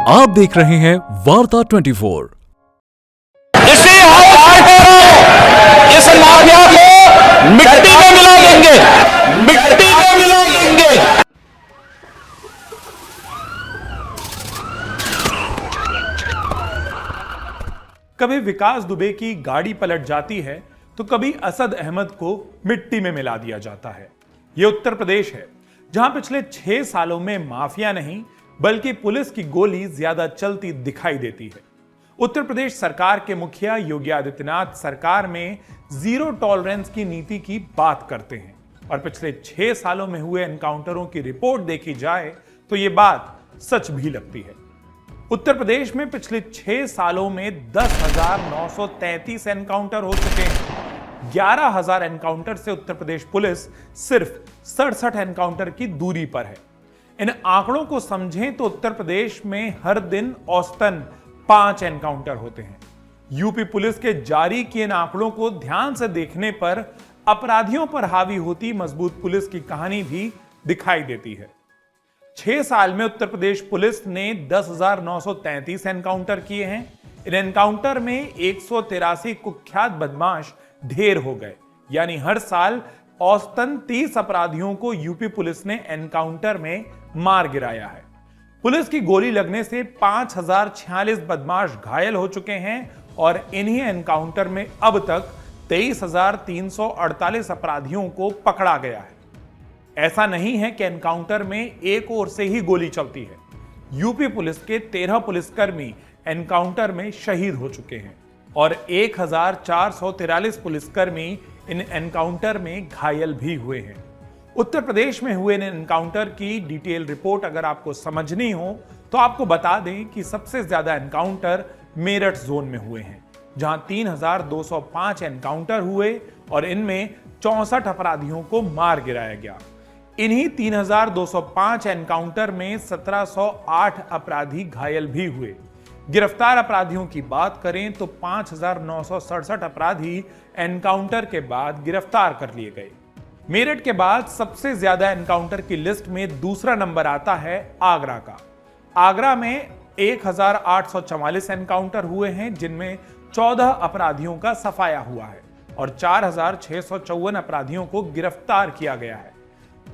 आप देख रहे हैं वार्ता 24। इसे इस माफिया को मिट्टी में मिला देंगे, मिट्टी में मिला देंगे। कभी विकास दुबे की गाड़ी पलट जाती है तो कभी असद अहमद को मिट्टी में मिला दिया जाता है। यह उत्तर प्रदेश है जहां पिछले 6 सालों में माफिया नहीं बल्कि पुलिस की गोली ज्यादा चलती दिखाई देती है। उत्तर प्रदेश सरकार के मुखिया योगी आदित्यनाथ सरकार में जीरो टॉलरेंस की नीति की बात करते हैं और पिछले 6 सालों में हुए एनकाउंटरों की रिपोर्ट देखी जाए तो यह बात सच भी लगती है। उत्तर प्रदेश में पिछले 6 सालों में 10,933 एनकाउंटर हो चुके हैं। 11,000 एनकाउंटर से उत्तर प्रदेश पुलिस सिर्फ 67 एनकाउंटर की दूरी पर है। इन आंकड़ों को समझें तो उत्तर प्रदेश में हर दिन औसतन 5 एनकाउंटर होते हैं। यूपी पुलिस के जारी किए इन आंकड़ों को ध्यान से देखने पर अपराधियों पर हावी होती मजबूत पुलिस की कहानी भी दिखाई देती है। 6 साल में उत्तर प्रदेश पुलिस ने 10,933 एनकाउंटर किए हैं। इन एनकाउंटर में 183 कुख्यात बदमाश ढेर हो गए, यानी हर साल औसतन 30 अपराधियों को यूपी पुलिस ने एनकाउंटर में मार गिराया है। पुलिस की गोली लगने से 5,046 बदमाश घायल हो चुके हैं और इन्हीं एनकाउंटर में अब तक 23,348 अपराधियों को पकड़ा गया है। ऐसा नहीं है कि एनकाउंटर में एक ओर से ही गोली चलती है। यूपी पुलिस के 13 पुलिसकर्मी एनकाउंटर में शहीद हो चुके हैं और 1,443 पुलिसकर्मी इन एनकाउंटर में घायल भी हुए हैं। उत्तर प्रदेश में हुए इन एनकाउंटर की डिटेल रिपोर्ट अगर आपको समझनी हो तो आपको बता दें कि सबसे ज्यादा एनकाउंटर मेरठ जोन में हुए हैं, जहां 3,205 एनकाउंटर हुए और इनमें 64 अपराधियों को मार गिराया गया। इन्हीं 3,205 एनकाउंटर में 1,708 अपराधी घायल भी हुए। गिरफ्तार अपराधियों की बात करें तो 5,967 अपराधी एनकाउंटर के बाद गिरफ्तार कर लिए गए। मेरठ के बाद सबसे ज्यादा एनकाउंटर की लिस्ट में दूसरा नंबर आता है आगरा का। आगरा में 1,844 एनकाउंटर हुए हैं, जिनमें 14 अपराधियों का सफाया हुआ है और 4,654 अपराधियों को गिरफ्तार किया गया है।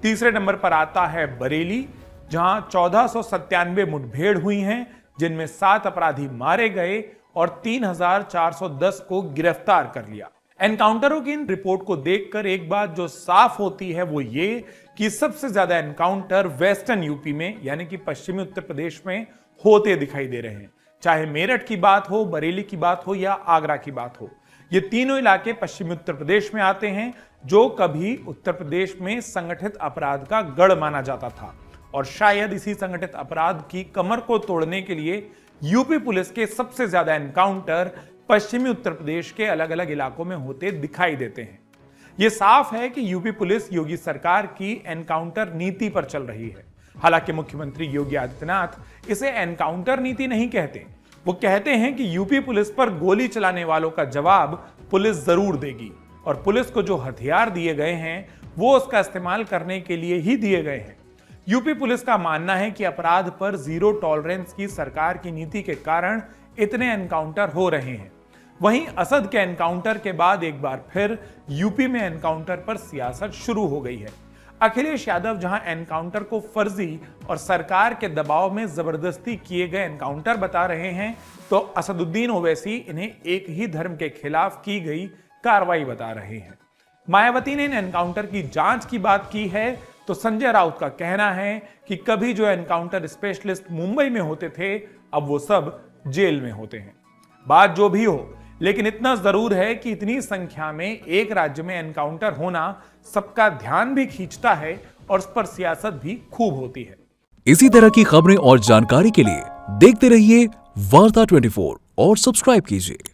तीसरे नंबर पर आता है बरेली, जहां 1,497 मुठभेड़ हुई हैं, जिनमें 7 अपराधी मारे गए और 3,410 को गिरफ्तार कर लिया। एनकाउंटरों की इन रिपोर्ट को देखकर एक बात जो साफ होती है वो ये कि सबसे ज्यादा एनकाउंटर वेस्टर्न यूपी में यानी कि पश्चिमी उत्तर प्रदेश में होते दिखाई दे रहे हैं। चाहे मेरठ की बात हो, बरेली की बात हो या आगरा की बात हो, ये तीनों इलाके पश्चिमी उत्तर प्रदेश में आते हैं, जो कभी उत्तर प्रदेश में संगठित अपराध का गढ़ माना जाता था और शायद इसी संगठित अपराध की कमर को तोड़ने के लिए यूपी पुलिस के सबसे ज्यादा एनकाउंटर पश्चिमी उत्तर प्रदेश के अलग अलग इलाकों में होते दिखाई देते हैं। यह साफ है कि यूपी पुलिस योगी सरकार की एनकाउंटर नीति पर चल रही है। हालांकि मुख्यमंत्री योगी आदित्यनाथ इसे एनकाउंटर नीति नहीं कहते। वो कहते हैं कि यूपी पुलिस पर गोली चलाने वालों का जवाब पुलिस जरूर देगी और पुलिस को जो हथियार दिए गए हैं वो उसका इस्तेमाल करने के लिए ही दिए गए हैं। यूपी पुलिस का मानना है कि अपराध पर जीरो टॉलरेंस की सरकार की नीति के कारण इतने एनकाउंटर हो रहे हैं। वहीं असद के एनकाउंटर के बाद एक बार फिर यूपी में एनकाउंटर पर सियासत शुरू हो गई है। अखिलेश यादव जहां एनकाउंटर को फर्जी और सरकार के दबाव में जबरदस्ती किए गए एनकाउंटर बता रहे हैं, तो असदुद्दीन ओवैसी इन्हें एक ही धर्म के खिलाफ की गई कार्रवाई बता रहे हैं। मायावती ने इन एनकाउंटर की जांच की बात की है, तो संजय राउत का कहना है कि कभी जो एनकाउंटर स्पेशलिस्ट मुंबई में होते थे अब वो सब जेल में होते हैं। बात जो भी हो, लेकिन इतना जरूर है कि इतनी संख्या में एक राज्य में एनकाउंटर होना सबका ध्यान भी खींचता है और उस पर सियासत भी खूब होती है। इसी तरह की खबरें और जानकारी के लिए देखते रहिए वार्ता 24 और सब्सक्राइब कीजिए।